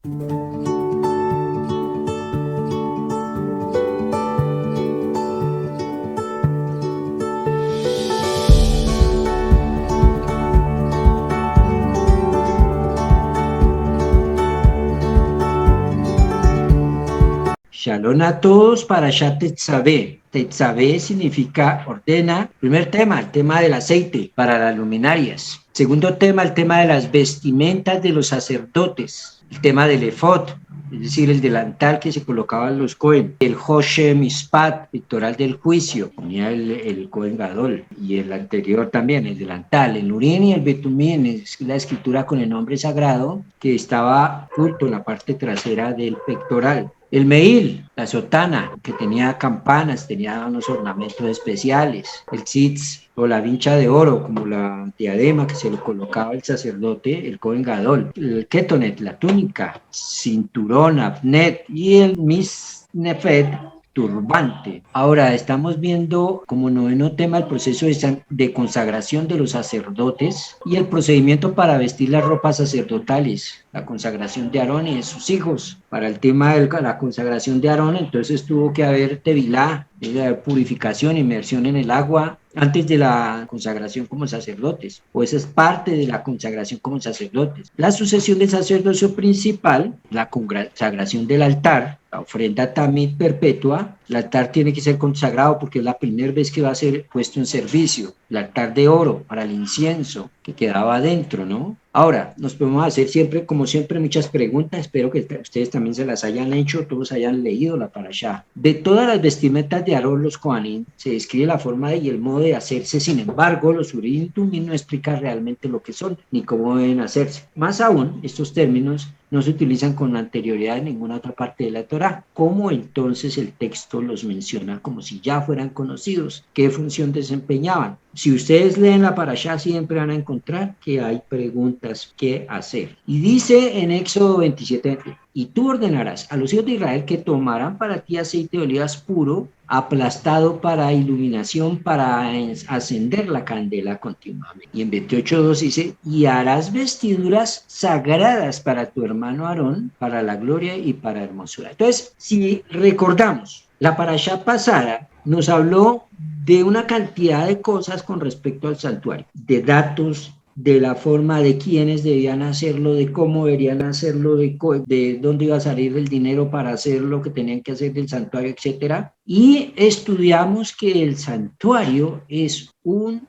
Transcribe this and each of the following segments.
Shalom a todos, Parashat Tetzaveh. Tetzaveh significa ordena. Primer tema, el tema del aceite para las luminarias. Segundo tema, el tema de las vestimentas de los sacerdotes. El tema del efod, es decir, el delantal que se colocaban los Cohen. El Hoshe Mishpat, pectoral del juicio, ponía el Cohen Gadol. Y el anterior también, el delantal. El Urín y el Betumín es la escritura con el nombre sagrado que estaba oculto en la parte trasera del pectoral. El Meil, la sotana, que tenía campanas, tenía unos ornamentos especiales. El tzitz, o la vincha de oro, como la diadema que se le colocaba el sacerdote, el Cohen Gadol. El ketonet, la túnica, cinturón, afnet, y el misnefet, turbante. Ahora estamos viendo como noveno tema el proceso de consagración de los sacerdotes y el procedimiento para vestir las ropas sacerdotales, la consagración de Aarón y de sus hijos. Para el tema de la consagración de Aarón, entonces tuvo que haber tevilá, purificación, inmersión en el agua, antes de la consagración como sacerdotes, o esa es parte de la consagración como sacerdotes. La sucesión del sacerdocio principal, la consagración del altar, la ofrenda tamid perpetua. El altar tiene que ser consagrado porque es la primera vez que va a ser puesto en servicio. El altar de oro para el incienso que quedaba adentro, ¿no? Ahora, nos podemos hacer siempre, como siempre, muchas preguntas. Espero que ustedes también se las hayan hecho, todos hayan leído la parashá. De todas las vestimentas de Aarón, los Kohanim, se describe la forma y el modo de hacerse. Sin embargo, los Urim y Tumim no explican realmente lo que son ni cómo deben hacerse. Más aún, estos términos no se utilizan con anterioridad en ninguna otra parte de la Torá. ¿Cómo entonces el texto los menciona como si ya fueran conocidos? ¿Qué función desempeñaban? Si ustedes leen la parashá, siempre van a encontrar que hay preguntas que hacer. Y dice en Éxodo 27, y tú ordenarás a los hijos de Israel que tomarán para ti aceite de olivas puro, aplastado para iluminación, para encender la candela continuamente. Y en 28.2 dice, y harás vestiduras sagradas para tu hermano Aarón, para la gloria y para hermosura. Entonces, si recordamos, la parashá pasada nos habló de una cantidad de cosas con respecto al santuario, de datos, de la forma de quiénes debían hacerlo, de cómo deberían hacerlo, de dónde iba a salir el dinero para hacer lo que tenían que hacer del santuario, etcétera. Y estudiamos que el santuario es un,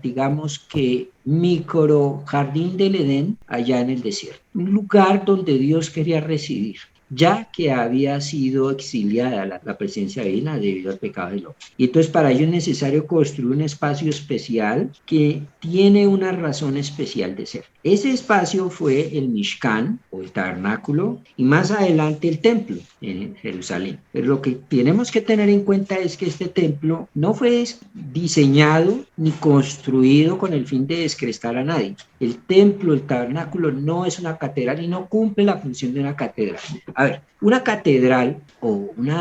digamos que, micro jardín del Edén allá en el desierto, un lugar donde Dios quería residir, ya que había sido exiliada la presencia divina debido al pecado del hombre. Y entonces para ello es necesario construir un espacio especial que tiene una razón especial de ser. Ese espacio fue el Mishkan, o el tabernáculo, y más adelante el templo en Jerusalén. Pero lo que tenemos que tener en cuenta es que este templo no fue diseñado ni construido con el fin de descrestar a nadie. El templo, el tabernáculo, no es una catedral y no cumple la función de una catedral. A ver, una catedral o un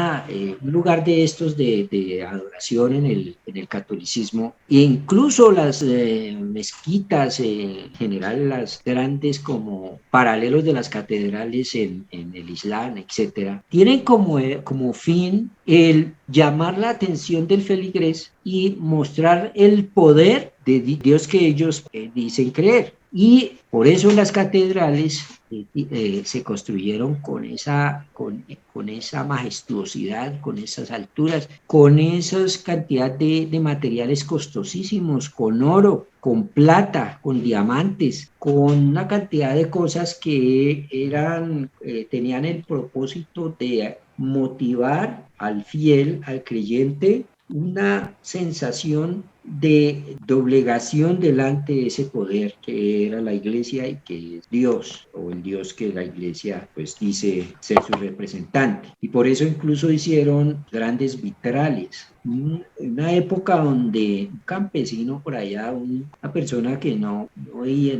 lugar de estos de adoración en el catolicismo, e incluso las mezquitas, en general las grandes como paralelos de las catedrales en el Islam, etcétera, tienen como fin el llamar la atención del feligrés y mostrar el poder de Dios que ellos dicen creer. Y por eso las catedrales se construyeron con esa majestuosidad, con esas alturas, con esas cantidad de materiales costosísimos, con oro, con plata, con diamantes, con una cantidad de cosas que tenían el propósito de motivar al fiel, al creyente, una sensación de doblegación delante de ese poder que era la iglesia y que es Dios, o el Dios que la iglesia pues dice ser su representante. Y por eso incluso hicieron grandes vitrales. Una época donde un campesino por allá, una persona que no vivía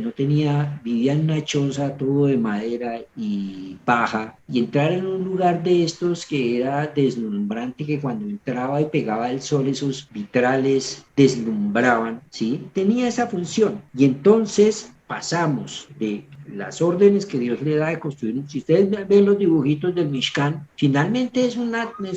en una choza todo de madera y paja, y entrar en un lugar de estos que era deslumbrante, que cuando entraba y pegaba el sol, esos vitrales deslumbraban, ¿sí? Tenía esa función. Y entonces pasamos de las órdenes que Dios le da de construir. Si ustedes ven los dibujitos del Mishkan, finalmente es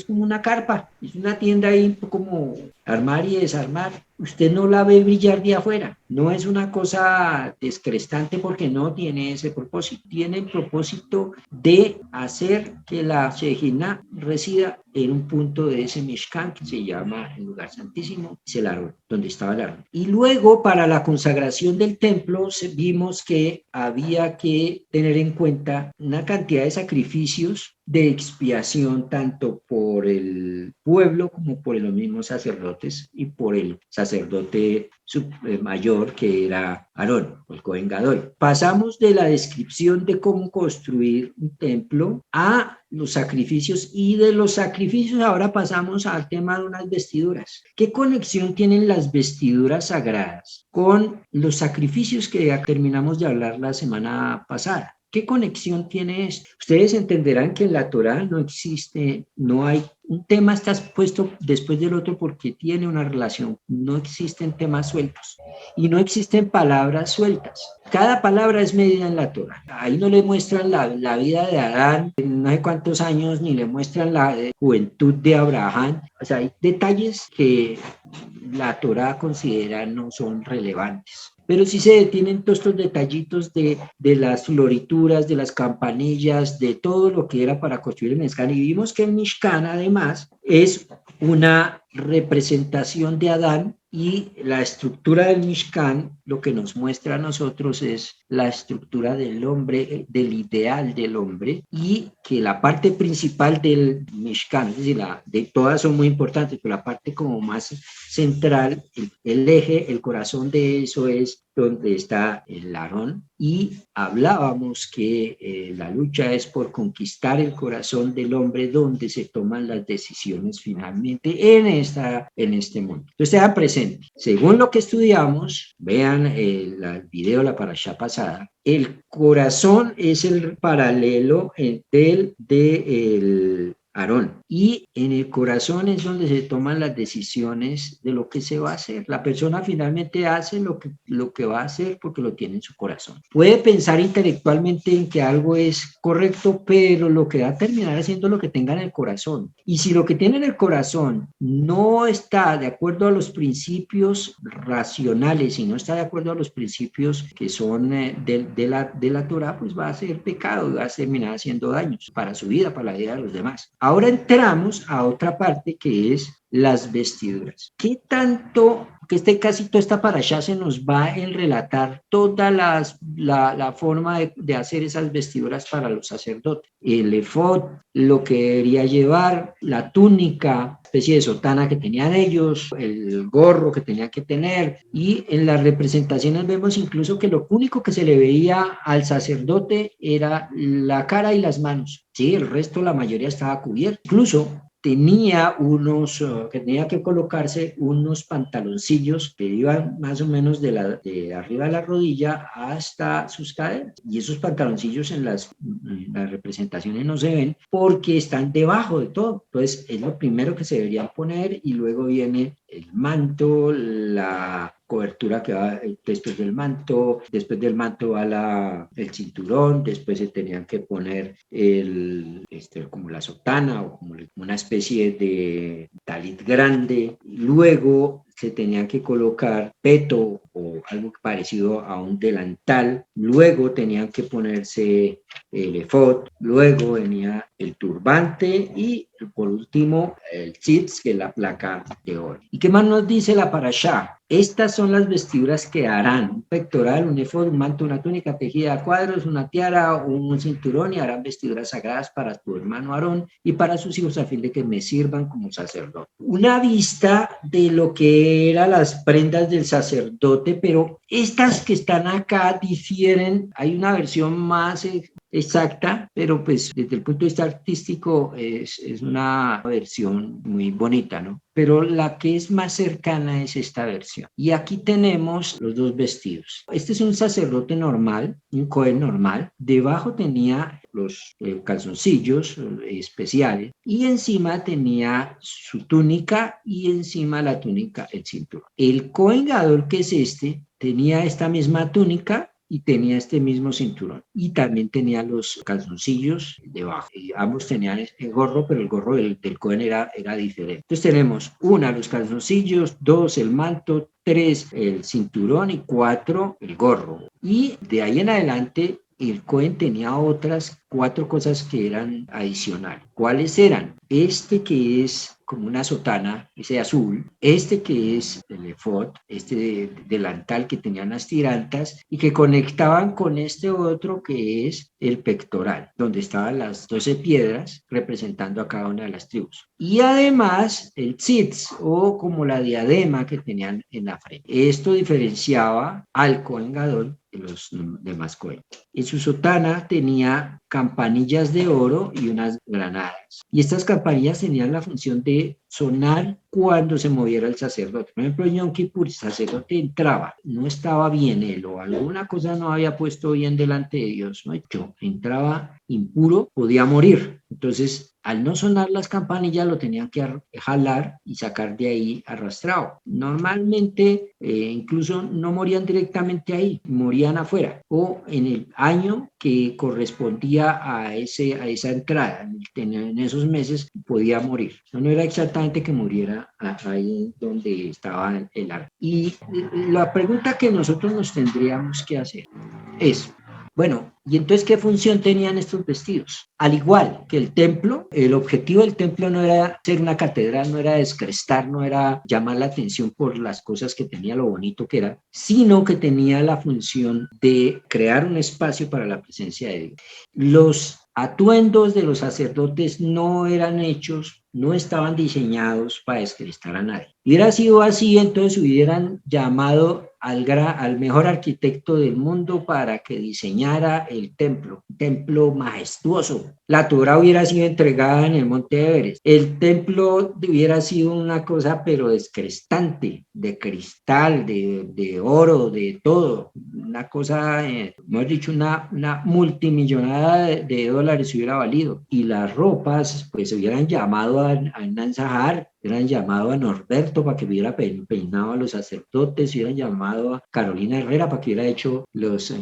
como una carpa, es una tienda ahí como armar y desarmar. Usted no la ve brillar de afuera, no es una cosa descrestante porque no tiene ese propósito, tiene el propósito de hacer que la Shejina resida en un punto de ese Mishkan que se llama el lugar santísimo, es el Aarón, donde estaba el Aarón. Y luego para la consagración del templo vimos que había que tener en cuenta una cantidad de sacrificios de expiación tanto por el pueblo como por los mismos sacerdotes y por el sacerdote mayor que era Aarón, el Cohen Gadol. Pasamos de la descripción de cómo construir un templo a los sacrificios y de los sacrificios ahora pasamos al tema de unas vestiduras. ¿Qué conexión tienen las vestiduras sagradas con los sacrificios que ya terminamos de hablar la semana pasada? ¿Qué conexión tiene esto? Ustedes entenderán que en la Torá no existe, no hay, un tema está puesto después del otro porque tiene una relación, no existen temas sueltos y no existen palabras sueltas. Cada palabra es medida en la Torá. Ahí no le muestran la vida de Adán, no sé cuántos años, ni le muestran la juventud de Abraham. O sea, hay detalles que la Torá considera no son relevantes. Pero sí se detienen todos estos detallitos de las florituras, de las campanillas, de todo lo que era para construir el Mishkan. Y vimos que el Mishkan, además, es una representación de Adán y la estructura del Mishkan lo que nos muestra a nosotros es la estructura del hombre, del ideal del hombre y que la parte principal del Mishkan, es decir, de todas son muy importantes, pero la parte como más central, el eje, el corazón de eso es donde está el Aarón y hablábamos que la lucha es por conquistar el corazón del hombre donde se toman las decisiones finalmente en este mundo. Entonces, tengan presente, según lo que estudiamos, vean el video, la parashá pasada, el corazón es el paralelo del Aarón. Y en el corazón es donde se toman las decisiones de lo que se va a hacer. La persona finalmente hace lo que va a hacer porque lo tiene en su corazón. Puede pensar intelectualmente en que algo es correcto, pero lo que va a terminar haciendo es lo que tenga en el corazón. Y si lo que tiene en el corazón no está de acuerdo a los principios racionales y no está de acuerdo a los principios que son de la Torah, pues va a ser pecado y va a terminar haciendo daños para su vida, para la vida de los demás. Ahora entramos a otra parte que es las vestiduras. ¿Qué tanto, que casi toda esta parashá se nos va en relatar toda la forma de hacer esas vestiduras para los sacerdotes? El efod, lo que debería llevar, la túnica, especie de sotana que tenían ellos, el gorro que tenían que tener, y en las representaciones vemos incluso que lo único que se le veía al sacerdote era la cara y las manos. Sí, el resto, la mayoría estaba cubierto. Incluso tenía que tenía que colocarse unos pantaloncillos que iban más o menos de arriba de la rodilla hasta sus caderas. Y esos pantaloncillos en las representaciones no se ven porque están debajo de todo. Entonces, es lo primero que se deberían poner y luego viene el manto, la cobertura que va después del manto va el cinturón, después se tenían que poner como la sotana o como una especie de talit grande, luego se tenía que colocar peto o algo parecido a un delantal, luego tenían que ponerse el efod, luego venía el turbante y por último el tzitz, que es la placa de oro. ¿Y qué más nos dice la parashá? Estas son las vestiduras que harán: un pectoral, un efod, un manto, una túnica tejida a cuadros, una tiara, un cinturón, y harán vestiduras sagradas para tu hermano Aarón y para sus hijos a fin de que me sirvan como sacerdote. Una vista de lo que eran las prendas del sacerdote, pero estas que están acá difieren. Hay una versión más exacta, pero pues desde el punto de vista artístico es una versión muy bonita, ¿no? Pero la que es más cercana es esta versión. Y aquí tenemos los dos vestidos. Este es un sacerdote normal, un cohen normal. Debajo tenía los calzoncillos especiales y encima tenía su túnica y encima la túnica el cinturón. El cohen gadol, que es tenía esta misma túnica y tenía este mismo cinturón. Y también tenía los calzoncillos debajo. Y ambos tenían el gorro, pero el gorro del Cohen era diferente. Entonces tenemos una, los calzoncillos, dos, el manto, tres, el cinturón y cuatro, el gorro. Y de ahí en adelante, el Cohen tenía otras cuatro cosas que eran adicionales. ¿Cuáles eran? Este que es como una sotana, ese azul, este que es el efod, este delantal que tenían las tirantas y que conectaban con este otro que es el pectoral, donde estaban las 12 piedras representando a cada una de las tribus. Y además el tzitz, o como la diadema que tenían en la frente. Esto diferenciaba al Cohen Gadol de los demás Cohen. En su sotana tenía campanillas de oro y unas granadas. Y estas campanillas tenían la función de sonar cuando se moviera el sacerdote. Por ejemplo, en Yom Kippur, el sacerdote entraba, no estaba bien él o alguna cosa no había puesto bien delante de Dios, ¿no? Yo entraba impuro, podía morir. Entonces, al no sonar las campanillas, lo tenían que jalar y sacar de ahí arrastrado. Normalmente, incluso no morían directamente ahí, morían afuera o en el año que correspondía a esa entrada. En esos meses podía morir. No era exactamente que muriera ahí donde estaba el arca. Y la pregunta que nosotros nos tendríamos que hacer es, bueno, ¿y entonces qué función tenían estos vestidos? Al igual que el templo, el objetivo del templo no era ser una catedral, no era descrestar, no era llamar la atención por las cosas que tenía, lo bonito que era, sino que tenía la función de crear un espacio para la presencia de Dios. Los atuendos de los sacerdotes no eran hechos, no estaban diseñados para descrestar a nadie. Hubiera sido así, entonces hubieran llamado al mejor arquitecto del mundo para que diseñara el templo, un templo majestuoso. La Torá hubiera sido entregada en el monte Everest. El templo hubiera sido una cosa pero descrestante, de cristal, de oro, de todo. Una cosa, hemos dicho, una multimillonada de dólares hubiera valido. Y las ropas, pues se hubieran llamado a Nanzahar, hubieran llamado a Norberto para que hubiera peinado a los sacerdotes, hubieran llamado a Carolina Herrera para que hubiera hecho los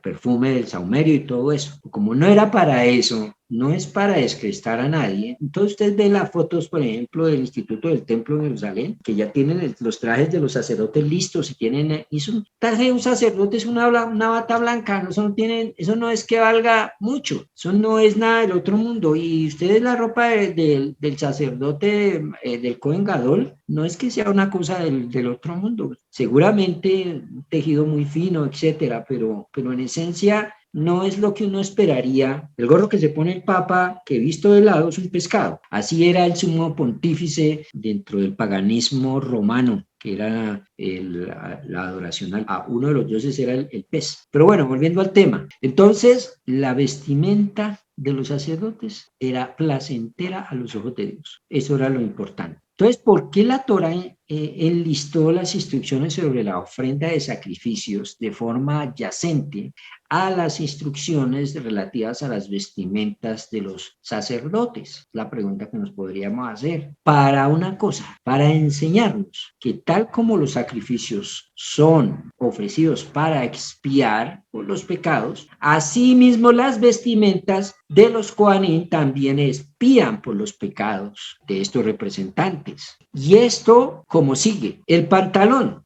perfumes del saumerio y todo eso. Como no era para eso, no es para descrestar a nadie. Entonces usted ve las fotos, por ejemplo, del Instituto del Templo en Jerusalén, que ya tienen los trajes de los sacerdotes listos y tienen, y un traje de un sacerdote es una bata blanca, no, eso no es que valga mucho, eso no es nada del otro mundo. Y ustedes la ropa del sacerdote, del Cohen Gadol, no es que sea una cosa del otro mundo, seguramente un tejido muy fino, etcétera, pero en esencia no es lo que uno esperaría. El gorro que se pone el Papa, que visto de lado, es un pescado. Así era el sumo pontífice dentro del paganismo romano, que era la adoración a uno de los dioses, era el pez. Pero bueno, volviendo al tema. Entonces, la vestimenta de los sacerdotes era placentera a los ojos de Dios. Eso era lo importante. Entonces, ¿por qué la Torá enlistó las instrucciones sobre la ofrenda de sacrificios de forma adyacente a las instrucciones relativas a las vestimentas de los sacerdotes? La pregunta que nos podríamos hacer. Para una cosa, para enseñarnos que tal como los sacrificios son ofrecidos para expiar por los pecados, asimismo las vestimentas de los Kohanim también expían por los pecados de estos representantes. Y esto, como sigue, el pantalón,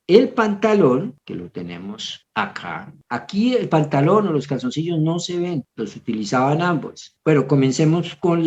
que lo tenemos acá. Aquí el pantalón o los calzoncillos no se ven, los utilizaban ambos. Pero comencemos con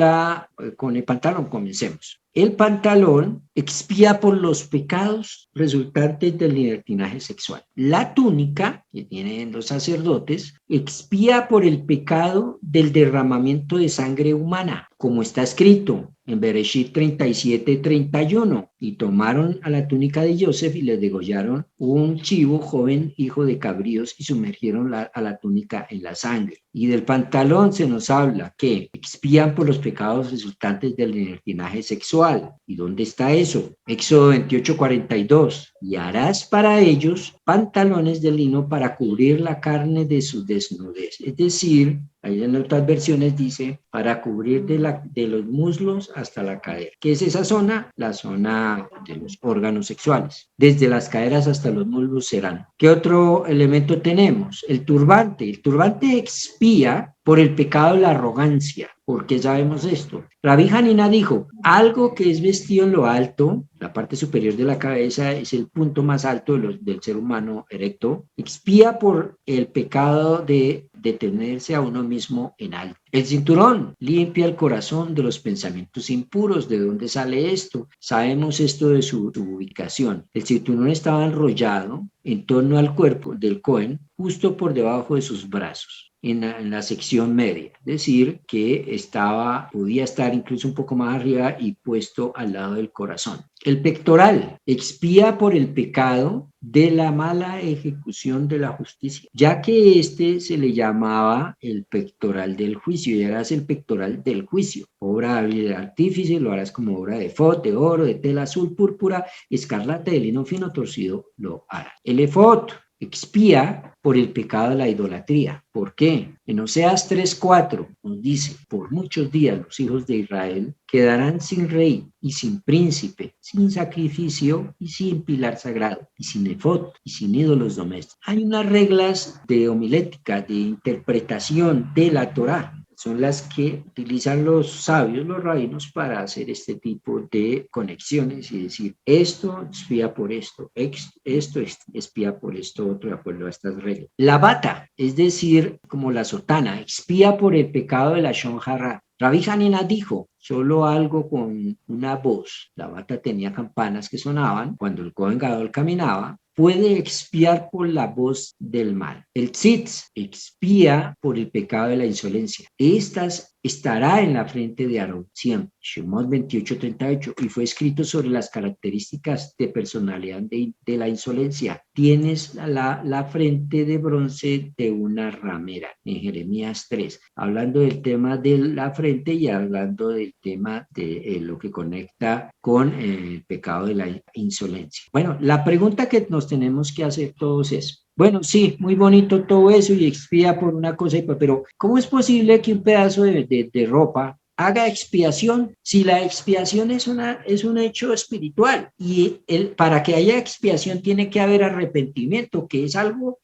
el pantalón, comencemos. El pantalón expía por los pecados resultantes del libertinaje sexual. La túnica, que tienen los sacerdotes, expía por el pecado del derramamiento de sangre humana, como está escrito en Bereshit 37:31, y tomaron a la túnica de Yosef y les degollaron un chivo joven hijo de cabríos y sumergieron a la túnica en la sangre. Y del pantalón se nos habla que expían por los pecados resultantes del libertinaje sexual. ¿Y dónde está eso? Éxodo 28:42. Y harás para ellos pantalones de lino para cubrir la carne de su desnudez. Es decir, Ahí en otras versiones dice para cubrir de los muslos hasta la cadera. ¿Qué es esa zona? La zona de los órganos sexuales. Desde las caderas hasta los muslos serán. ¿Qué otro elemento tenemos? El turbante. El turbante expía por el pecado de la arrogancia. ¿Por qué sabemos esto? Rabí Hanina dijo, algo que es vestido en lo alto, la parte superior de la cabeza es el punto más alto del ser humano erecto, expía por el pecado de detenerse a uno mismo en alto. El cinturón limpia el corazón de los pensamientos impuros. ¿De dónde sale esto? Sabemos esto de su ubicación. El cinturón estaba enrollado en torno al cuerpo del Cohen, justo por debajo de sus brazos. En la sección media, es decir, que podía estar incluso un poco más arriba y puesto al lado del corazón. El pectoral expía por el pecado de la mala ejecución de la justicia, ya que se le llamaba el pectoral del juicio y era el pectoral del juicio. Obra del artífice, lo harás como obra de efod, de oro, de tela azul, púrpura, escarlata, de lino fino torcido, lo hará. El efod expía por el pecado de la idolatría. ¿Por qué? En Oseas 3:4 nos dice, por muchos días los hijos de Israel quedarán sin rey y sin príncipe, sin sacrificio y sin pilar sagrado, y sin efod y sin ídolos domésticos. Hay unas reglas de homilética, de interpretación de la Torá, son las que utilizan los sabios, los rabinos, para hacer este tipo de conexiones y decir, esto espía por esto, esto espía por esto otro, de acuerdo a estas reglas. La bata, es decir, como la sotana, expía por el pecado de la Shon Hara. Rabí Hanina dijo, solo algo con una voz, la bata tenía campanas que sonaban cuando el Cohen Gadol caminaba, puede expiar por la voz del mal. El tzitz expía por el pecado de la insolencia. Estas estará en la frente de Aarón siempre. Shemot 28:38, y fue escrito sobre las características de personalidad de la insolencia. Tienes la frente de bronce de una ramera, en Jeremías 3, hablando del tema de la frente y hablando del tema de lo que conecta con el pecado de la insolencia. Bueno, la pregunta que nos tenemos que hacer todos es, bueno, sí, muy bonito todo eso y expía por una cosa, pero ¿cómo es posible que un pedazo de ropa haga expiación si la expiación es un hecho espiritual? Y para que haya expiación tiene que haber arrepentimiento, que es algo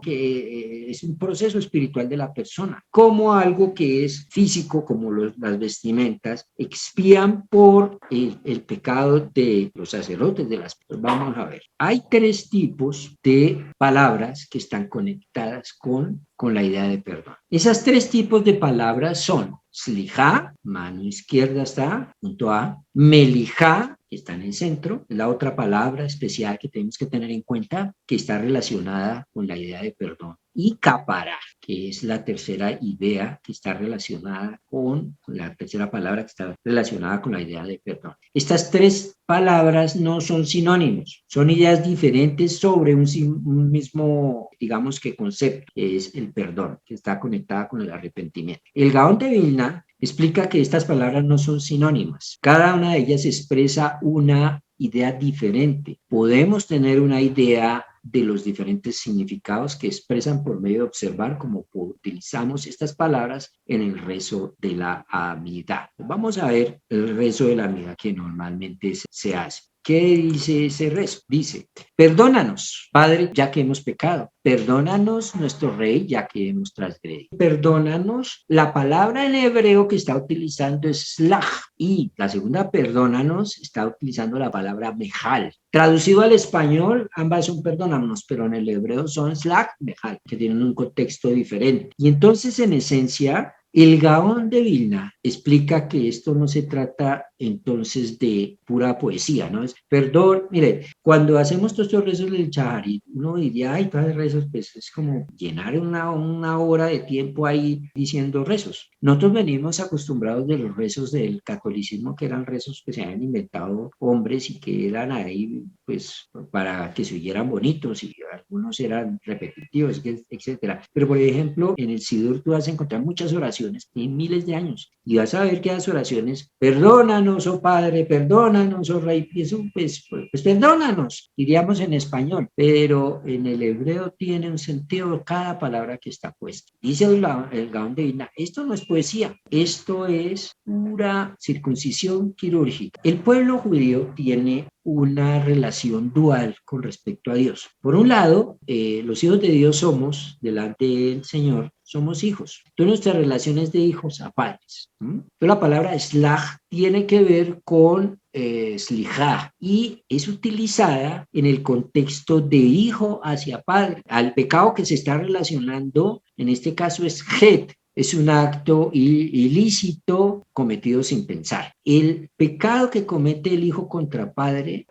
que es un proceso espiritual de la persona, como algo que es físico, como las vestimentas, expían por el pecado de los sacerdotes, de las personas. Vamos a ver, hay 3 tipos de palabras que están conectadas con la idea de perdón. Esas 3 tipos de palabras son Slijá, mano izquierda está junto a Melijá, que está en el centro, la otra palabra especial que tenemos que tener en cuenta, que está relacionada con la idea de perdón. Y Capará, que es la tercera idea que está relacionada con la tercera palabra que está relacionada con la idea de perdón. Estas 3 palabras no son sinónimos, son ideas diferentes sobre un mismo, digamos que concepto, que es el perdón, que está conectada con el arrepentimiento. El Gaón de Vilna explica que estas palabras no son sinónimas. Cada una de ellas expresa una idea diferente. Podemos tener una idea de los diferentes significados que expresan por medio de observar cómo utilizamos estas palabras en el rezo de la Amidá. Vamos a ver el rezo de la Amidá que normalmente se hace. ¿Qué dice ese rezo? Dice, perdónanos, Padre, ya que hemos pecado. Perdónanos, nuestro Rey, ya que hemos transgredido. Perdónanos, la palabra en hebreo que está utilizando es slach. Y la segunda, perdónanos, está utilizando la palabra mejal. Traducido al español, ambas son perdónanos, pero en el hebreo son slach, mejal, que tienen un contexto diferente. Y entonces, en esencia, el Gaón de Vilna explica que esto no se trata entonces de pura poesía, ¿no? Es perdón, mire, cuando hacemos todos estos rezos del Chaharit, uno diría, ay, todos rezos, pues es como llenar una hora de tiempo ahí diciendo rezos. Nosotros venimos acostumbrados de los rezos del catolicismo, que eran rezos que se habían inventado hombres y que eran ahí, pues, para que se oyeran bonitos y algunos eran repetitivos, etcétera. Pero, por ejemplo, en el Sidur tú vas a encontrar muchas oraciones, y miles de años, y vas a ver que las oraciones, perdónanos, perdónanos, oh Padre, perdónanos, oh Rey Jesús, pues perdónanos, diríamos en español, pero en el hebreo tiene un sentido cada palabra que está puesta. Dice el Gaón de Vilna, esto no es poesía, esto es pura circuncisión quirúrgica. El pueblo judío tiene una relación dual con respecto a Dios. Por un lado, los hijos de Dios somos, delante del Señor, somos hijos. Entonces nuestra relación es de hijos a padres. Entonces la palabra slach tiene que ver con slijá y es utilizada en el contexto de hijo hacia padre. Al pecado que se está relacionando, en este caso es het, es un acto ilícito cometido sin pensar. El pecado que comete el hijo contra padre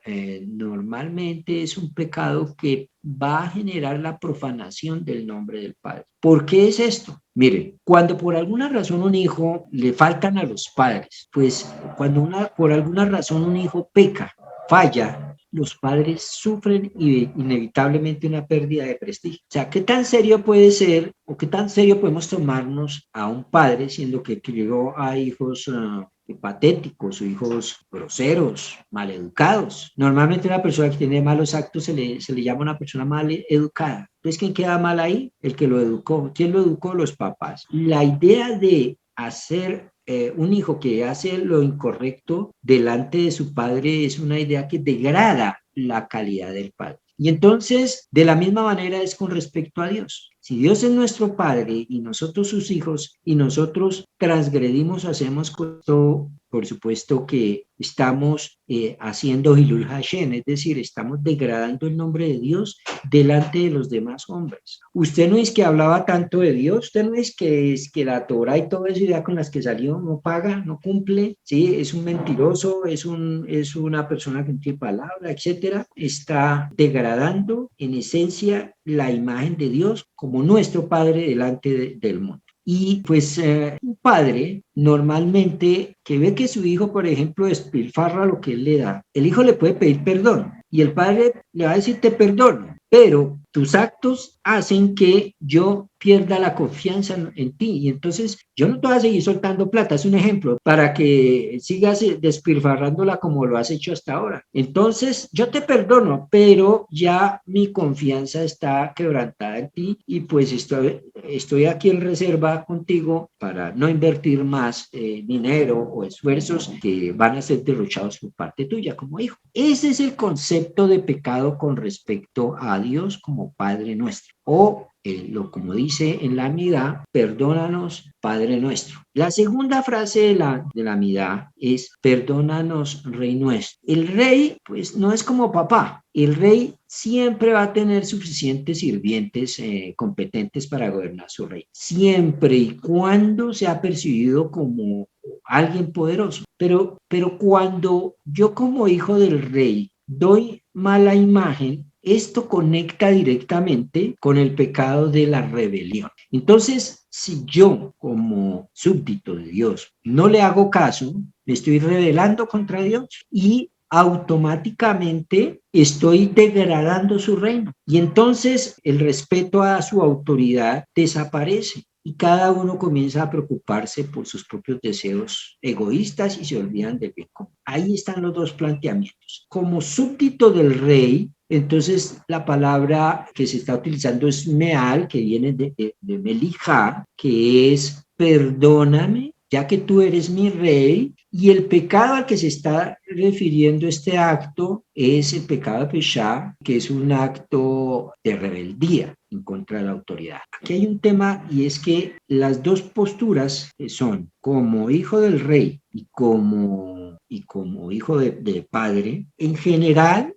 normalmente es un pecado que va a generar la profanación del nombre del padre. ¿Por qué es esto? Miren, cuando por alguna razón un hijo le faltan a los padres, pues cuando por alguna razón un hijo peca, falla, los padres sufren inevitablemente una pérdida de prestigio. O sea, ¿qué tan serio puede ser o qué tan serio podemos tomarnos a un padre siendo que crió a hijos patéticos o hijos groseros, maleducados? Normalmente una persona que tiene malos actos se le llama una persona mal educada. Entonces, ¿quién queda mal ahí? El que lo educó. ¿Quién lo educó? Los papás. La idea de hacer un hijo que hace lo incorrecto delante de su padre es una idea que degrada la calidad del padre. Y entonces, de la misma manera es con respecto a Dios. Si Dios es nuestro Padre y nosotros sus hijos y nosotros transgredimos, hacemos esto, por supuesto que estamos haciendo Hilul Hashem, es decir, estamos degradando el nombre de Dios delante de los demás hombres. Usted no es que hablaba tanto de Dios, usted no es que la Torah y toda esa idea con las que salió no paga, no cumple, ¿sí? Es un mentiroso, es una persona que no tiene palabra, etcétera. Está degradando en esencia la imagen de Dios como nuestro Padre delante del mundo. Y pues un padre normalmente que ve que su hijo, por ejemplo, despilfarra lo que él le da, el hijo le puede pedir perdón y el padre le va a decir te perdono, pero tus actos hacen que yo pierda la confianza en ti y entonces yo no te voy a seguir soltando plata, es un ejemplo, para que sigas despilfarrándola como lo has hecho hasta ahora. Entonces yo te perdono, pero ya mi confianza está quebrantada en ti y pues estoy aquí en reserva contigo para no invertir más dinero o esfuerzos que van a ser derrochados por parte tuya como hijo. Ese es el concepto de pecado con respecto a Dios como Padre nuestro. O como dice en la Amidá, perdónanos, Padre nuestro. La segunda frase de la Amidá es perdónanos, Rey nuestro. El rey, pues, no es como papá. El rey siempre va a tener suficientes sirvientes competentes para gobernar su rey. Siempre y cuando sea percibido como alguien poderoso. Pero cuando yo como hijo del rey doy mala imagen, esto conecta directamente con el pecado de la rebelión. Entonces, si yo como súbdito de Dios no le hago caso, me estoy rebelando contra Dios y automáticamente estoy degradando su reino. Y entonces el respeto a su autoridad desaparece y cada uno comienza a preocuparse por sus propios deseos egoístas y se olvidan del bien común. Ahí están los dos planteamientos. Como súbdito del rey, entonces la palabra que se está utilizando es meal, que viene de melijá, que es perdóname, ya que tú eres mi rey, y el pecado al que se está refiriendo este acto es el pecado de Peshá, que es un acto de rebeldía en contra de la autoridad. Aquí hay un tema y es que las dos posturas son como hijo del rey y como hijo de padre, en general,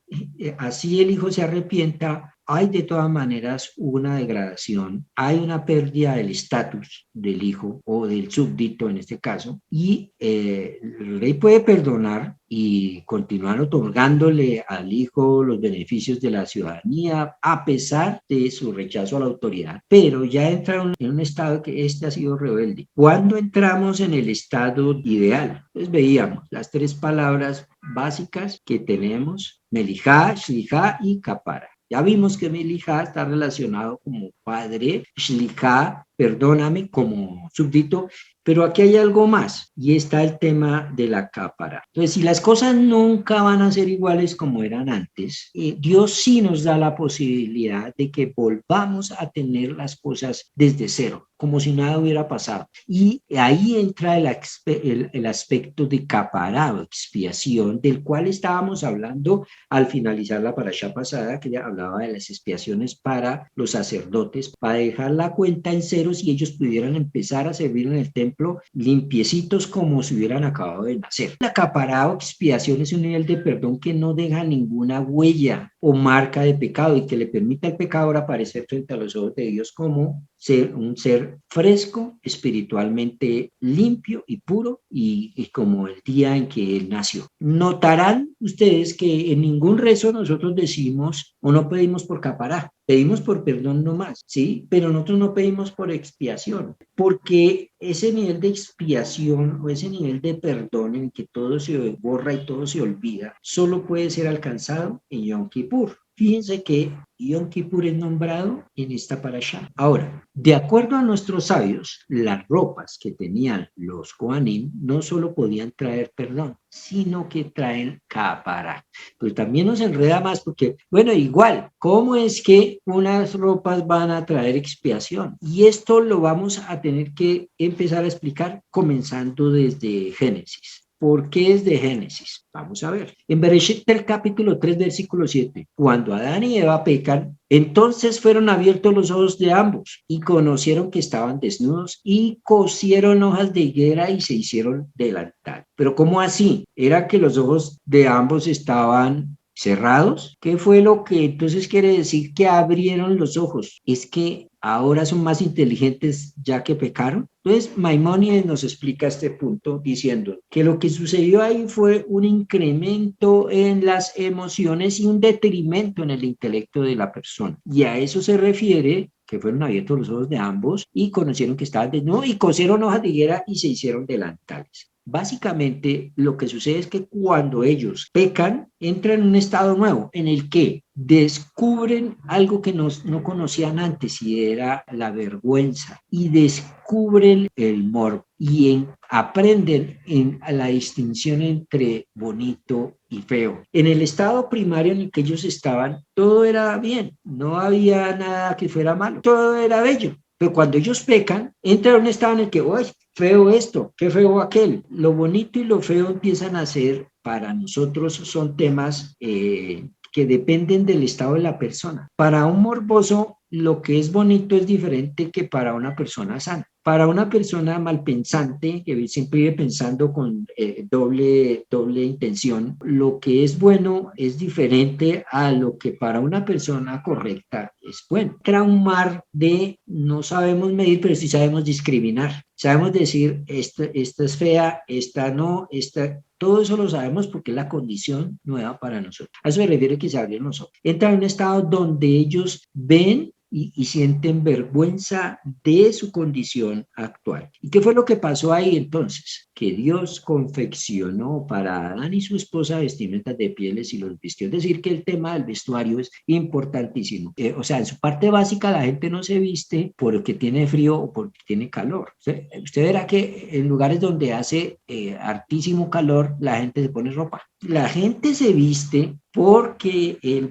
así el hijo se arrepienta, hay de todas maneras una degradación, hay una pérdida del estatus del hijo o del súbdito en este caso, y el rey puede perdonar y continuar otorgándole al hijo los beneficios de la ciudadanía a pesar de su rechazo a la autoridad, pero ya entra en un estado que ha sido rebelde. ¿Cuándo entramos en el estado ideal? Pues veíamos las tres palabras básicas que tenemos, Melijá, Shlijá y Kapara. Ya vimos que Melijá está relacionado como padre, Shlijá, perdóname como súbdito, pero aquí hay algo más y está el tema de la cápara. Entonces, si las cosas nunca van a ser iguales como eran antes, Dios sí nos da la posibilidad de que volvamos a tener las cosas desde cero, como si nada hubiera pasado. Y ahí entra el aspecto de capará o expiación, del cual estábamos hablando al finalizar la parashá pasada, que ya hablaba de las expiaciones para los sacerdotes, para dejar la cuenta en ceros y ellos pudieran empezar a servir en el templo limpiecitos como si hubieran acabado de nacer. La capará o expiación es un nivel de perdón que no deja ninguna huella o marca de pecado y que le permite al pecador aparecer frente a los ojos de Dios como un ser fresco, espiritualmente limpio y puro y como el día en que él nació. Notarán ustedes que en ningún rezo nosotros decimos o no pedimos por capará, pedimos por perdón nomás, ¿sí? Pero nosotros no pedimos por expiación, porque ese nivel de expiación o ese nivel de perdón en que todo se borra y todo se olvida, solo puede ser alcanzado en Yom Kippur. Fíjense que Yom Kippur es nombrado en esta parashá. Ahora, de acuerdo a nuestros sabios, las ropas que tenían los Kohanim no solo podían traer perdón, sino que traen cápara. Pero también nos enreda más porque, bueno, igual, ¿cómo es que unas ropas van a traer expiación? Y esto lo vamos a tener que empezar a explicar comenzando desde Génesis. ¿Por qué es de Génesis? Vamos a ver. En Bereshit, el capítulo 3, versículo 7, cuando Adán y Eva pecan, entonces fueron abiertos los ojos de ambos y conocieron que estaban desnudos y cosieron hojas de higuera y se hicieron delantal. Pero ¿cómo así? ¿Era que los ojos de ambos estaban cerrados? ¿Qué fue lo que entonces quiere decir que abrieron los ojos? Es que ahora son más inteligentes ya que pecaron. Entonces, Maimónides nos explica este punto diciendo que lo que sucedió ahí fue un incremento en las emociones y un detrimento en el intelecto de la persona. Y a eso se refiere que fueron abiertos los ojos de ambos y conocieron que estaban desnudos y cosieron hojas de higuera y se hicieron delantales. Básicamente, lo que sucede es que cuando ellos pecan, entran en un estado nuevo en el que descubren algo que no conocían antes y era la vergüenza y descubren el morbo y aprenden en la distinción entre bonito y feo. En el estado primario en el que ellos estaban, todo era bien, no había nada que fuera malo, todo era bello. Pero cuando ellos pecan, entran en un estado en el que, uy, feo esto, qué feo aquel. Lo bonito y lo feo empiezan a ser, para nosotros, son temas que dependen del estado de la persona. Para un morboso, lo que es bonito es diferente que para una persona sana. Para una persona malpensante, que siempre vive pensando con doble intención, lo que es bueno es diferente a lo que para una persona correcta es bueno. Entra un mar de no sabemos medir, pero sí sabemos discriminar. Sabemos decir, esta es fea, esta no, esta... Todo eso lo sabemos porque es la condición nueva para nosotros. A eso se refiere que se abrieron los ojos. Entran en un estado donde ellos ven y sienten vergüenza de su condición actual. ¿Y qué fue lo que pasó ahí entonces? Que Dios confeccionó para Adán y su esposa vestimentas de pieles y los vistió. Es decir, que el tema del vestuario es importantísimo. O sea, en su parte básica la gente no se viste porque tiene frío o porque tiene calor. Usted verá que en lugares donde hace hartísimo calor, la gente se pone ropa. La gente se viste porque el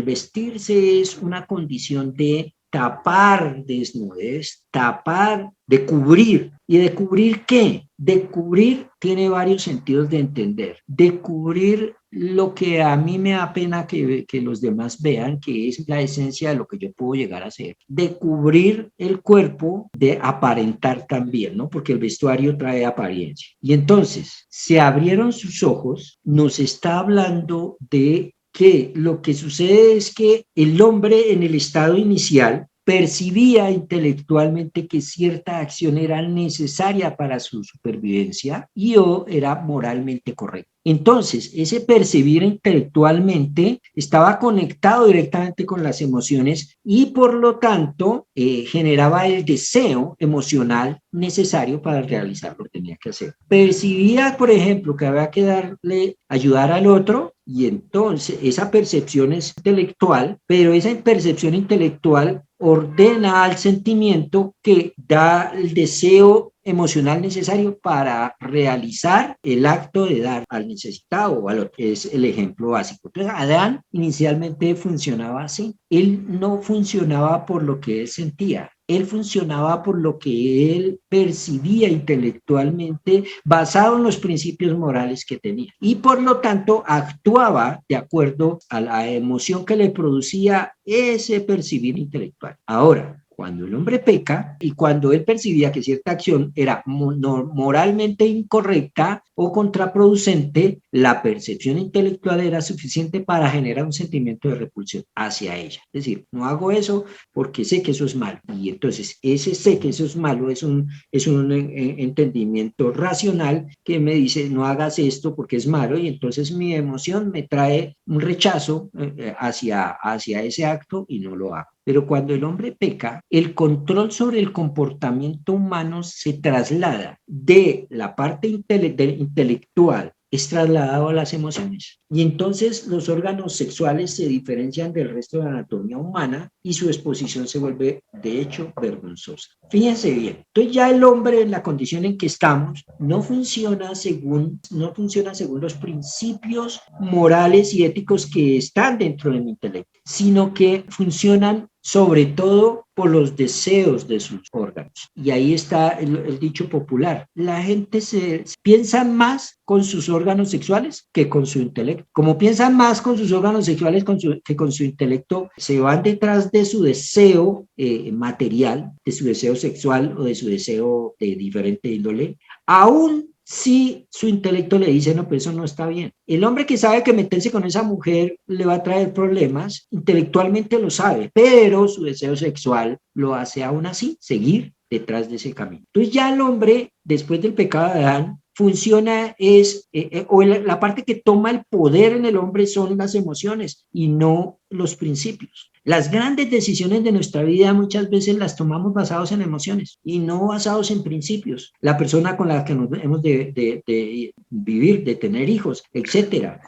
vestirse es una condición de tapar desnudez, tapar, de cubrir. ¿Y de cubrir qué? De cubrir tiene varios sentidos de entender. De cubrir lo que a mí me da pena que los demás vean, que es la esencia de lo que yo puedo llegar a ser. De cubrir el cuerpo, de aparentar también, ¿no? Porque el vestuario trae apariencia. Y entonces, se abrieron sus ojos, nos está hablando de que lo que sucede es que el hombre en el estado inicial percibía intelectualmente que cierta acción era necesaria para su supervivencia y o era moralmente correcta. Entonces, ese percibir intelectualmente estaba conectado directamente con las emociones y por lo tanto generaba el deseo emocional necesario para realizar lo que tenía que hacer. Percibía, por ejemplo, que había que ayudar al otro Y entonces esa percepción es intelectual, pero esa percepción intelectual ordena al sentimiento que da el deseo emocional necesario para realizar el acto de dar al necesitado o a lo que es el ejemplo básico. Entonces, Adán inicialmente funcionaba así. Él no funcionaba por lo que él sentía, él funcionaba por lo que él percibía intelectualmente basado en los principios morales que tenía. Y por lo tanto actuaba de acuerdo a la emoción que le producía ese percibir intelectual. Ahora, cuando el hombre peca y cuando él percibía que cierta acción era moralmente incorrecta o contraproducente, la percepción intelectual era suficiente para generar un sentimiento de repulsión hacia ella. Es decir, no hago eso porque sé que eso es malo. Y entonces ese sé que eso es malo es un entendimiento racional que me dice no hagas esto porque es malo y entonces mi emoción me trae un rechazo hacia ese acto y no lo hago. Pero cuando el hombre peca, el control sobre el comportamiento humano se traslada de la parte intelectual, es trasladado a las emociones. Y entonces los órganos sexuales se diferencian del resto de la anatomía humana y su exposición se vuelve, de hecho, vergonzosa. Fíjense bien, entonces ya el hombre en la condición en que estamos no funciona según los principios morales y éticos que están dentro de mi intelecto, sino que funcionan sobre todo por los deseos de sus órganos. Y ahí está el dicho popular. La gente se piensa más con sus órganos sexuales que con su intelecto. Como piensan más con sus órganos sexuales que con su intelecto, se van detrás de su deseo material, de su deseo sexual o de su deseo de diferente índole, aún si su intelecto le dice, no, pues eso no está bien. El hombre que sabe que meterse con esa mujer le va a traer problemas, intelectualmente lo sabe, pero su deseo sexual lo hace aún así, seguir detrás de ese camino. Entonces ya el hombre, después del pecado de Adán, funciona o la parte que toma el poder en el hombre son las emociones y no los principios. Las grandes decisiones de nuestra vida muchas veces las tomamos basados en emociones y no basados en principios. La persona con la que nos hemos de vivir, de tener hijos, etcétera.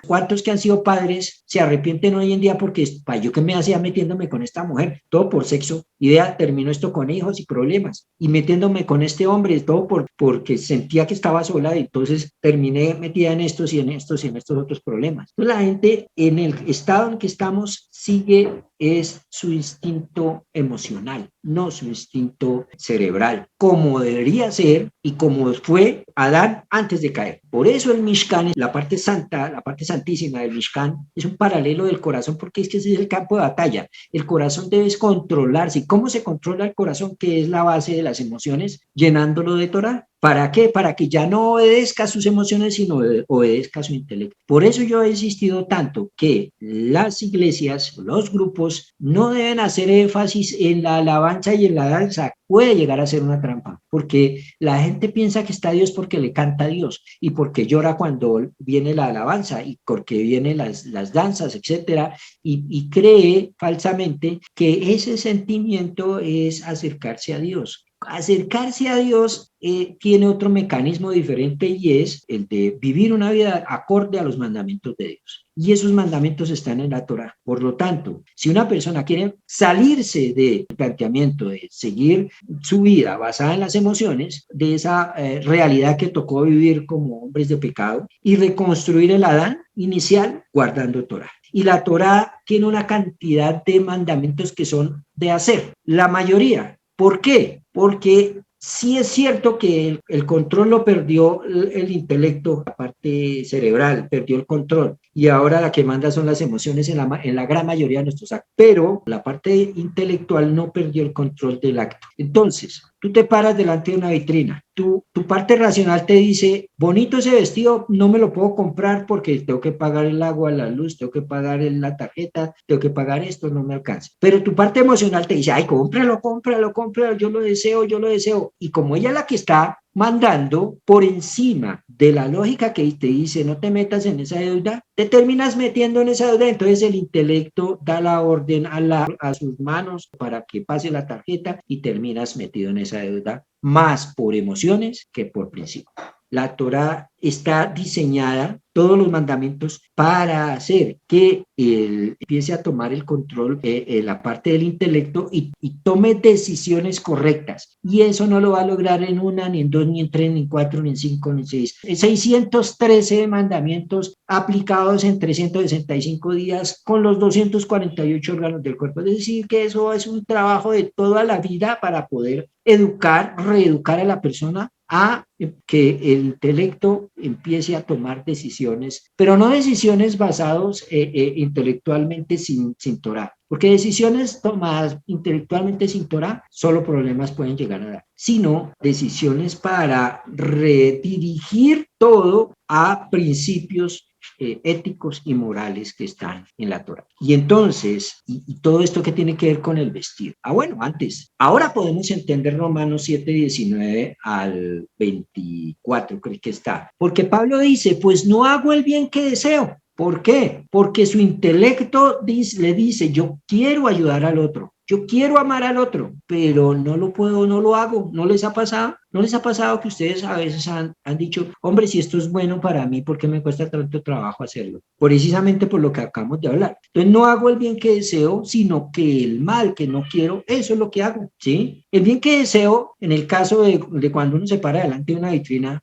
¿Cuántos que han sido padres se arrepienten hoy en día porque yo que me hacía metiéndome con esta mujer? Todo por sexo. Y vea, terminó esto con hijos y problemas. Y metiéndome con este hombre, todo porque sentía que estaba sola y entonces terminé metida en estos y en estos y en estos otros problemas. Entonces la gente en el estado en que estamos sigue es su instinto emocional, no su instinto cerebral, como debería ser y como fue Adán antes de caer. Por eso el Mishkan, la parte santa, la parte santísima del Mishkan, es un paralelo del corazón, porque es que ese es el campo de batalla. El corazón debe controlarse. ¿Y cómo se controla el corazón, que es la base de las emociones? Llenándolo de Torah. ¿Para qué? Para que ya no obedezca a sus emociones, sino obedezca a su intelecto. Por eso yo he insistido tanto que las iglesias, los grupos, no deben hacer énfasis en la alabanza y en la danza. Puede llegar a ser una trampa, porque la gente piensa que está Dios porque le canta a Dios y porque llora cuando viene la alabanza y porque vienen las danzas, etcétera, y cree falsamente que ese sentimiento es acercarse a Dios. Acercarse a Dios tiene otro mecanismo diferente y es el de vivir una vida acorde a los mandamientos de Dios. Y esos mandamientos están en la Torah. Por lo tanto, si una persona quiere salirse del planteamiento de seguir su vida basada en las emociones, de esa realidad que tocó vivir como hombres de pecado, y reconstruir el Adán inicial guardando Torah. Y la Torah tiene una cantidad de mandamientos que son de hacer. La mayoría. ¿Por qué? Porque sí es cierto que el control lo perdió el intelecto, la parte cerebral, perdió el control. Y ahora la que manda son las emociones en la gran mayoría de nuestros actos. Pero la parte intelectual no perdió el control del acto. Entonces, tú te paras delante de una vitrina. Tu parte racional te dice, bonito ese vestido, no me lo puedo comprar porque tengo que pagar el agua, la luz, tengo que pagar la tarjeta, tengo que pagar esto, no me alcanza. Pero tu parte emocional te dice, ay, cómpralo, cómpralo, cómpralo, yo lo deseo, yo lo deseo. Y como ella es la que está mandando por encima de la lógica que te dice no te metas en esa deuda, te terminas metiendo en esa deuda, entonces el intelecto da la orden a sus manos para que pase la tarjeta y terminas metido en esa deuda más por emociones que por principio. La Torah está diseñada todos los mandamientos para hacer que él empiece a tomar el control, la parte del intelecto y tome decisiones correctas. Y eso no lo va a lograr en una, ni en dos, ni en tres, ni en cuatro, ni en cinco, ni en seis. 613 mandamientos aplicados en 365 días con los 248 órganos del cuerpo. Es decir, que eso es un trabajo de toda la vida para poder educar, reeducar a la persona a que el intelecto empiece a tomar decisiones, pero no decisiones basadas intelectualmente sin Torah, porque decisiones tomadas intelectualmente sin Torah solo problemas pueden llegar a dar, sino decisiones para redirigir todo a principios éticos y morales que están en la Torah. Y entonces, y todo esto que tiene que ver con el vestir. Bueno, antes, ahora podemos entender Romanos 7, 19 al 24, creo que está. Porque Pablo dice, pues no hago el bien que deseo. ¿Por qué? Porque su intelecto le dice, yo quiero ayudar al otro, yo quiero amar al otro, pero no lo puedo, no lo hago. ¿No les ha pasado? ¿No les ha pasado que ustedes a veces han dicho, hombre, si esto es bueno para mí, ¿por qué me cuesta tanto trabajo hacerlo? Precisamente por lo que acabamos de hablar. Entonces no hago el bien que deseo, sino que el mal que no quiero, eso es lo que hago, ¿sí? El bien que deseo, en el caso de cuando uno se para delante de una vitrina,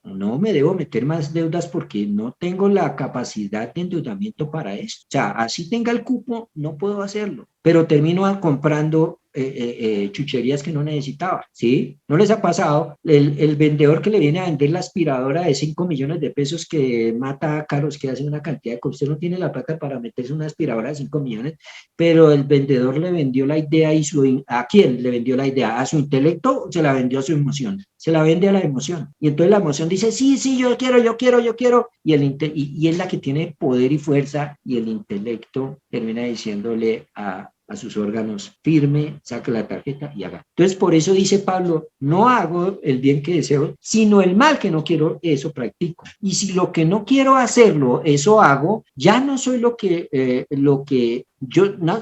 no me debo meter más deudas porque no tengo la capacidad de endeudamiento para esto. O sea, así tenga el cupo, no puedo hacerlo, pero termino comprando chucherías que no necesitaba, ¿sí? ¿No les ha pasado? El vendedor que le viene a vender la aspiradora de 5 millones de pesos que mata caros, que hace una cantidad de cosas, usted no tiene la plata para meterse una aspiradora de 5 millones, pero el vendedor le vendió la idea ¿a quién le vendió la idea? ¿A su intelecto o se la vendió a su emoción? Se la vende a la emoción. Y entonces la emoción dice, sí, yo quiero. Y es la que tiene poder y fuerza, y el intelecto termina diciéndole a sus órganos, firme, saca la tarjeta y haga. Entonces, por eso dice Pablo, no hago el bien que deseo, sino el mal que no quiero, eso practico. Y si lo que no quiero hacerlo, eso hago, ya no soy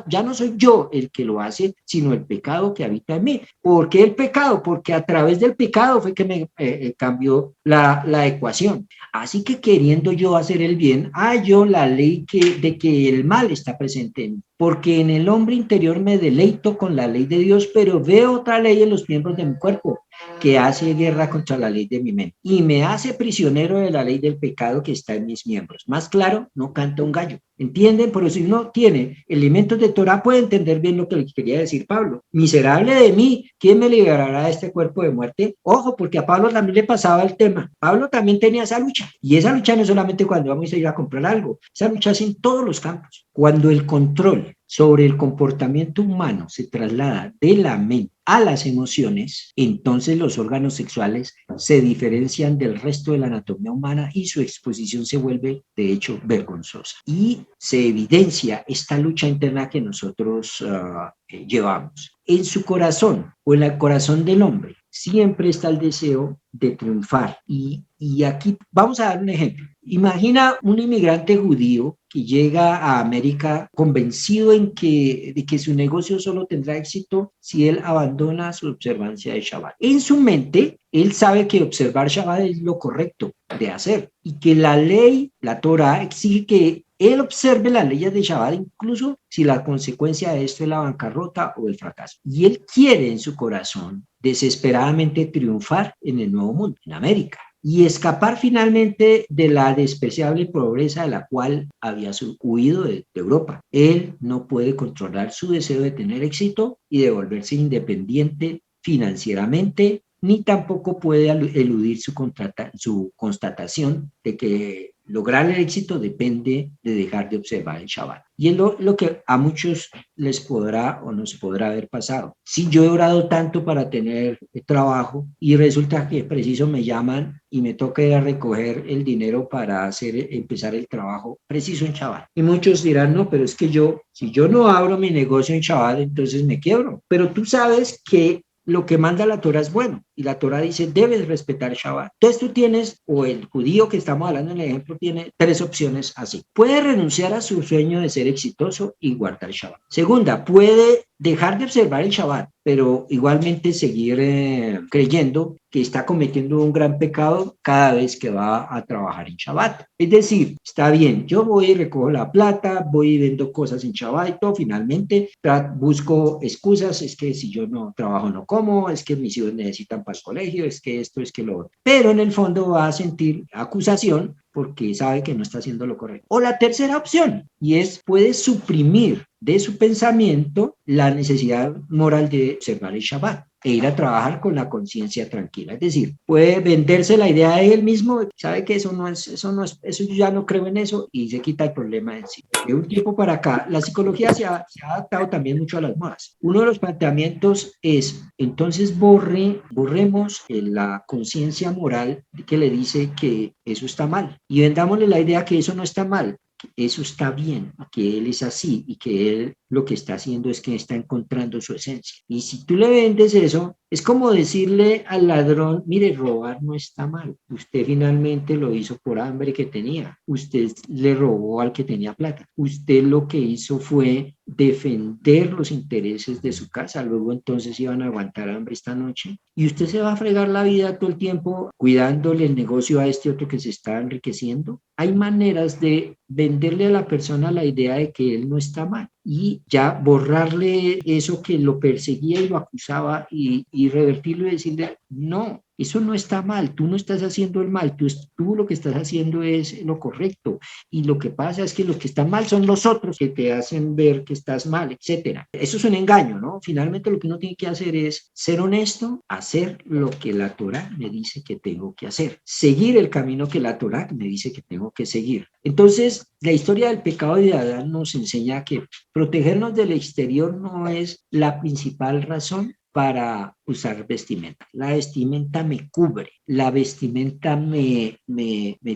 ya no soy yo el que lo hace, sino el pecado que habita en mí. ¿Por qué el pecado? Porque a través del pecado fue que me cambió la ecuación. Así que queriendo yo hacer el bien, hallo la ley de que el mal está presente en mí. Porque en el hombre interior me deleito con la ley de Dios, pero veo otra ley en los miembros de mi cuerpo que hace guerra contra la ley de mi mente y me hace prisionero de la ley del pecado que está en mis miembros. Más claro, no canta un gallo. ¿Entienden? Por eso si uno tiene elementos de Torah puede entender bien lo que le quería decir Pablo. Miserable de mí, ¿quién me liberará de este cuerpo de muerte? Ojo, porque a Pablo también le pasaba el tema. Pablo también tenía esa lucha. Y esa lucha no es solamente cuando vamos a ir a comprar algo. Esa lucha es en todos los campos. Cuando el control sobre el comportamiento humano se traslada de la mente a las emociones, entonces los órganos sexuales se diferencian del resto de la anatomía humana y su exposición se vuelve, de hecho, vergonzosa. Y se evidencia esta lucha interna que nosotros llevamos. En su corazón o en el corazón del hombre siempre está el deseo de triunfar. Y aquí vamos a dar un ejemplo. Imagina un inmigrante judío que llega a América convencido de que su negocio solo tendrá éxito si él abandona su observancia de Shabbat. En su mente, él sabe que observar Shabbat es lo correcto de hacer y que la ley, la Torah, exige que él observe las leyes de Shabbat, incluso si la consecuencia de esto es la bancarrota o el fracaso. Y él quiere en su corazón desesperadamente triunfar en el nuevo mundo, en América, y escapar finalmente de la despreciable pobreza de la cual había huido de Europa. Él no puede controlar su deseo de tener éxito y de volverse independiente financieramente, ni tampoco puede eludir su constatación de que lograr el éxito depende de dejar de observar el Shabbat. Y es lo que a muchos les podrá o nos podrá haber pasado. Si yo he orado tanto para tener trabajo y resulta que preciso me llaman y me toca ir a recoger el dinero para empezar el trabajo preciso en Shabbat. Y muchos dirán, no, pero es que si yo no abro mi negocio en Shabbat, entonces me quiebro. Pero tú sabes que lo que manda la Torah es bueno. y la Torá dice, debes respetar Shabbat. Entonces tú tienes, o el judío que estamos hablando en el ejemplo, tiene tres opciones así. Puede renunciar a su sueño de ser exitoso y guardar Shabbat. Segunda, puede dejar de observar el Shabbat, pero igualmente seguir creyendo que está cometiendo un gran pecado cada vez que va a trabajar en Shabbat. Es decir, está bien, yo voy y recojo la plata, voy y vendo cosas en Shabbat y todo, finalmente busco excusas, es que si yo no trabajo no como, es que mis hijos necesitan para el colegio, es que esto, es que lo otro. Pero en el fondo va a sentir acusación porque sabe que no está haciendo lo correcto. O la tercera opción, y es puede suprimir de su pensamiento la necesidad moral de observar el Shabbat e ir a trabajar con la conciencia tranquila. Es decir, puede venderse la idea de él mismo, sabe que eso yo ya no creo en eso y se quita el problema de sí. De un tiempo para acá, la psicología se ha adaptado también mucho a las modas. Uno de los planteamientos es, entonces borremos la conciencia moral que le dice que eso está mal y vendámosle la idea que eso no está mal, eso está bien, que él es así y que él lo que está haciendo es que está encontrando su esencia. Y si tú le vendes eso, es como decirle al ladrón, mire, robar no está mal. Usted finalmente lo hizo por hambre que tenía. Usted le robó al que tenía plata. Usted lo que hizo fue defender los intereses de su casa. Luego entonces iban a aguantar hambre esta noche. Y usted se va a fregar la vida todo el tiempo cuidándole el negocio a este otro que se está enriqueciendo. Hay maneras de venderle a la persona la idea de que él no está mal y ya borrarle eso que lo perseguía y lo acusaba y revertirlo y decirle, no, eso no está mal, tú no estás haciendo el mal, tú lo que estás haciendo es lo correcto y lo que pasa es que los que están mal son los otros que te hacen ver que estás mal, etcétera. Eso es un engaño, ¿no? Finalmente lo que uno tiene que hacer es ser honesto, hacer lo que la Torá me dice que tengo que hacer, seguir el camino que la Torá me dice que tengo que seguir. Entonces, la historia del pecado de Adán nos enseña que protegernos del exterior no es la principal razón para usar vestimenta. La vestimenta me cubre, la vestimenta me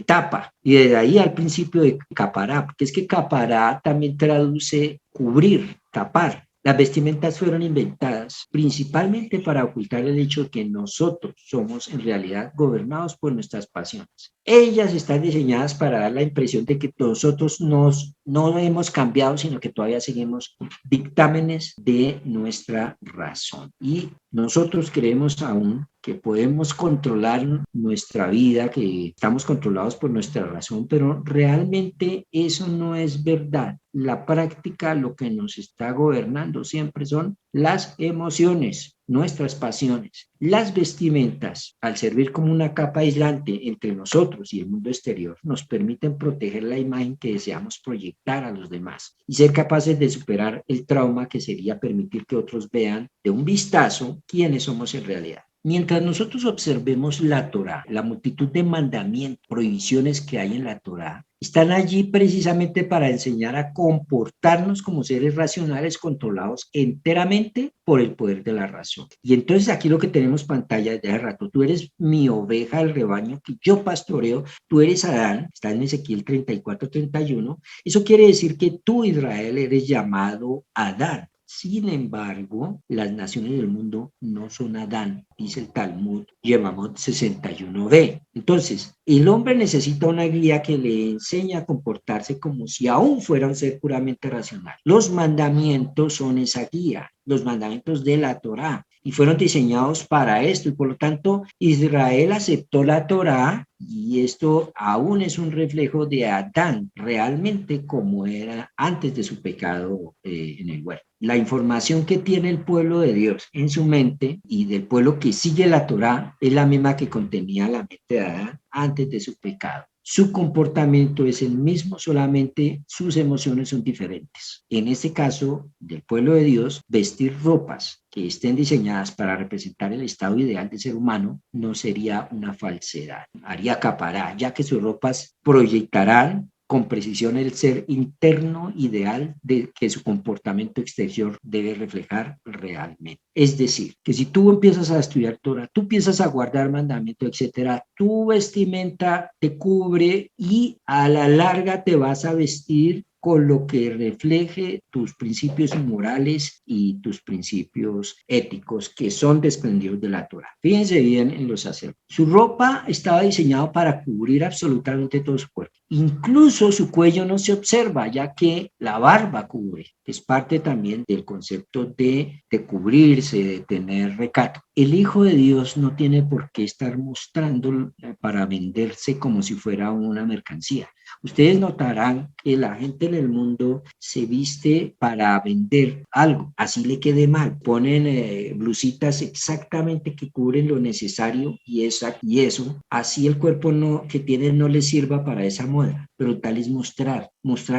tapa. Y desde ahí al principio de capará, porque es que capará también traduce cubrir, tapar. Las vestimentas fueron inventadas principalmente para ocultar el hecho de que nosotros somos en realidad gobernados por nuestras pasiones. Ellas están diseñadas para dar la impresión de que nosotros no hemos cambiado, sino que todavía seguimos dictámenes de nuestra razón. Y nosotros creemos aún que podemos controlar nuestra vida, que estamos controlados por nuestra razón, pero realmente eso no es verdad. La práctica, lo que nos está gobernando siempre son las emociones, nuestras pasiones. Las vestimentas, al servir como una capa aislante entre nosotros y el mundo exterior, nos permiten proteger la imagen que deseamos proyectar a los demás y ser capaces de superar el trauma que sería permitir que otros vean de un vistazo quiénes somos en realidad. Mientras nosotros observemos la Torá, la multitud de mandamientos, prohibiciones que hay en la Torá, están allí precisamente para enseñar a comportarnos como seres racionales controlados enteramente por el poder de la razón. Y entonces aquí lo que tenemos pantalla desde hace rato, tú eres mi oveja del rebaño que yo pastoreo, tú eres Adán, está en Ezequiel 34-31, eso quiere decir que tú, Israel, eres llamado Adán. Sin embargo, las naciones del mundo no son Adán, dice el Talmud, Yevamot 61b. Entonces, el hombre necesita una guía que le enseñe a comportarse como si aún fuera un ser puramente racional. Los mandamientos son esa guía, los mandamientos de la Torá, y fueron diseñados para esto, y por lo tanto Israel aceptó la Torá, y esto aún es un reflejo de Adán, realmente como era antes de su pecado en el huerto. La información que tiene el pueblo de Dios en su mente y del pueblo que sigue la Torá es la misma que contenía la mente de Adán antes de su pecado. Su comportamiento es el mismo, solamente sus emociones son diferentes. En este caso, del pueblo de Dios, vestir ropas que estén diseñadas para representar el estado ideal del ser humano no sería una falsedad. Haría capará, ya que sus ropas proyectarán con precisión el ser interno ideal de que su comportamiento exterior debe reflejar realmente. Es decir, que si tú empiezas a estudiar Torah, tú empiezas a guardar mandamientos, etcétera, tu vestimenta te cubre y a la larga te vas a vestir con lo que refleje tus principios morales y tus principios éticos que son desprendidos de la Torah. Fíjense bien en los sacerdotes. Su ropa estaba diseñada para cubrir absolutamente todo su cuerpo. Incluso su cuello no se observa, ya que la barba cubre, que es parte también del concepto de cubrirse, de tener recato. El Hijo de Dios no tiene por qué estar mostrando para venderse como si fuera una mercancía. Ustedes notarán que la gente en el mundo se viste para vender algo, así le quede mal. Ponen blusitas exactamente que cubren lo necesario y eso, así el cuerpo que tienen no les sirva para esa moda, pero tal es mostrar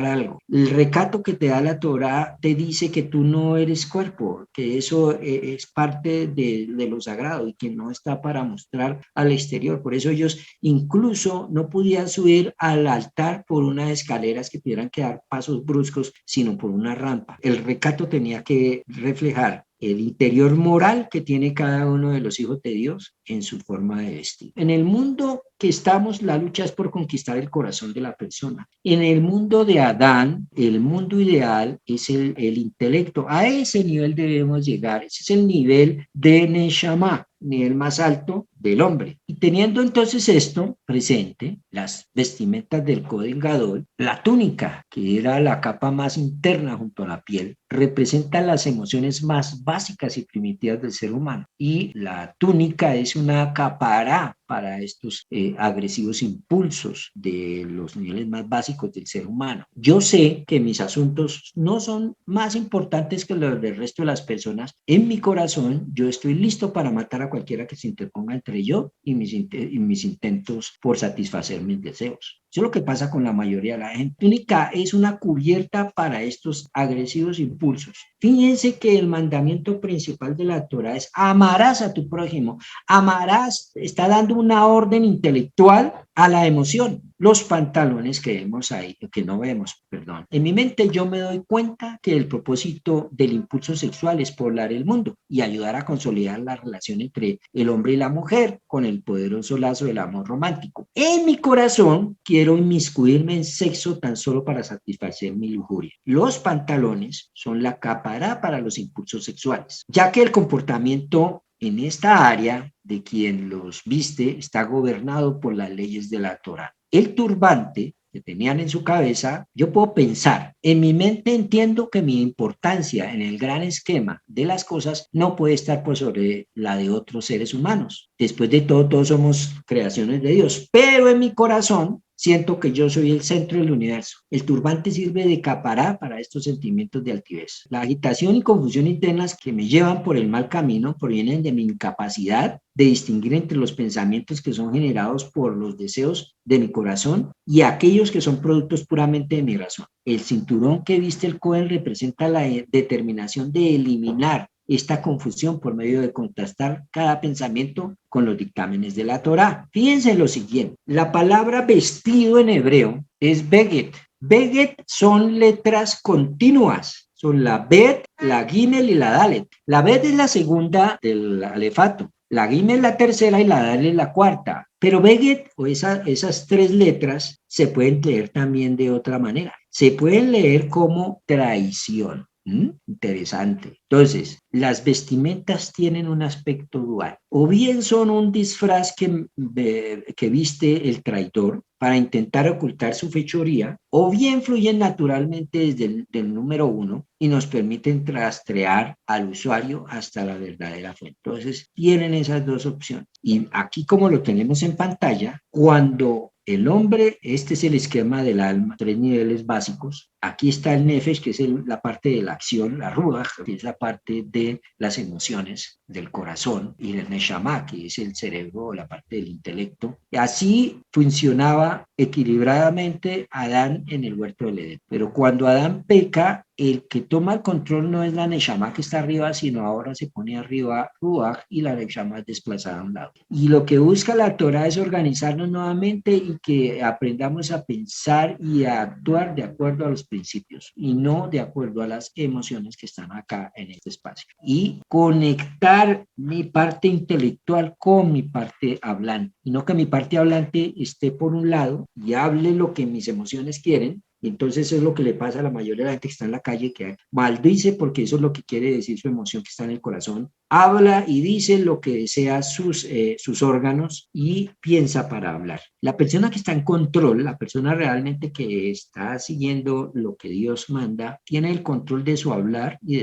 algo. El recato que te da la Torá te dice que tú no eres cuerpo, que eso es parte de lo sagrado y que no está para mostrar al exterior. Por eso ellos incluso no podían subir al altar por unas escaleras que tuvieran que dar pasos bruscos, sino por una rampa. El recato tenía que reflejar el interior moral que tiene cada uno de los hijos de Dios en su forma de vestir. En el mundo que estamos, la lucha es por conquistar el corazón de la persona. En el mundo de Adán, el mundo ideal es el intelecto. A ese nivel debemos llegar. Ese es el nivel de Neshama, nivel más alto del hombre. Y teniendo entonces esto presente, las vestimentas del Kohen Gadol, la túnica, que era la capa más interna junto a la piel, representa las emociones más básicas y primitivas del ser humano. Y la túnica es una capará para estos agresivos impulsos de los niveles más básicos del ser humano. Yo sé que mis asuntos no son más importantes que los del resto de las personas. En mi corazón, yo estoy listo para matar a cualquiera que se interponga entre yo y mis intentos por satisfacer mis deseos. Eso es lo que pasa con la mayoría de la gente. Túnica es una cubierta para estos agresivos impulsos. Fíjense que el mandamiento principal de la Torah es amarás a tu prójimo. Amarás, está dando una orden intelectual a la emoción. Los pantalones que vemos ahí, que no vemos, perdón. En mi mente yo me doy cuenta que el propósito del impulso sexual es poblar el mundo y ayudar a consolidar la relación entre el hombre y la mujer con el poderoso lazo del amor romántico. En mi corazón quiero inmiscuirme en sexo tan solo para satisfacer mi lujuria. Los pantalones son la cápara para los impulsos sexuales, ya que el comportamiento en esta área de quien los viste está gobernado por las leyes de la Torá. El turbante que tenían en su cabeza, yo puedo pensar, en mi mente entiendo que mi importancia en el gran esquema de las cosas no puede estar por sobre la de otros seres humanos. Después de todo, todos somos creaciones de Dios, pero en mi corazón siento que yo soy el centro del universo. El turbante sirve de capará para estos sentimientos de altivez. La agitación y confusión internas que me llevan por el mal camino provienen de mi incapacidad de distinguir entre los pensamientos que son generados por los deseos de mi corazón y aquellos que son productos puramente de mi razón. El cinturón que viste el Cohen representa la determinación de eliminar esta confusión por medio de contrastar cada pensamiento con los dictámenes de la Torá. Fíjense lo siguiente, la palabra vestido en hebreo es beget. Beget son letras continuas, son la bet, la gimel y la dalet. La bet es la segunda del alefato, la gimel la tercera y la dalet la cuarta. Pero beget o esas tres letras se pueden leer también de otra manera. Se pueden leer como traición. Interesante. Entonces, las vestimentas tienen un aspecto dual. O bien son un disfraz que viste el traidor para intentar ocultar su fechoría, o bien fluyen naturalmente desde el número uno y nos permiten rastrear al usuario hasta la verdadera fuente. Entonces, tienen esas dos opciones. Y aquí, como lo tenemos en pantalla, cuando el hombre, este es el esquema del alma, tres niveles básicos. Aquí está el nefesh, que es la parte de la acción, la ruach, que es la parte de las emociones, del corazón, y el neshama, que es el cerebro o la parte del intelecto. Y así funcionaba equilibradamente Adán en el huerto del Edén. Pero cuando Adán peca, el que toma el control no es la neshama que está arriba, sino ahora se pone arriba ruach y la neshama es desplazada a un lado. Y lo que busca la Torah es organizarnos nuevamente y que aprendamos a pensar y a actuar de acuerdo a los principios y no de acuerdo a las emociones que están acá en este espacio. Y conectar mi parte intelectual con mi parte hablante. Y no que mi parte hablante esté por un lado y hable lo que mis emociones quieren, Y entonces eso es lo que le pasa a la mayoría de la gente que está en la calle, que maldice porque eso es lo que quiere decir su emoción que está en el corazón, habla y dice lo que desea sus órganos y piensa para hablar. La persona que está en control, la persona realmente que está siguiendo lo que Dios manda, tiene el control de su hablar y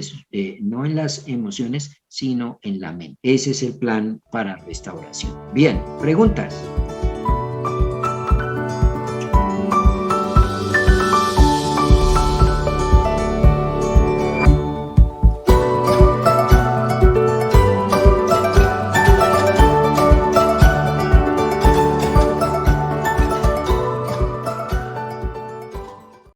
no en las emociones, sino en la mente. Ese es el plan para restauración. Bien, preguntas.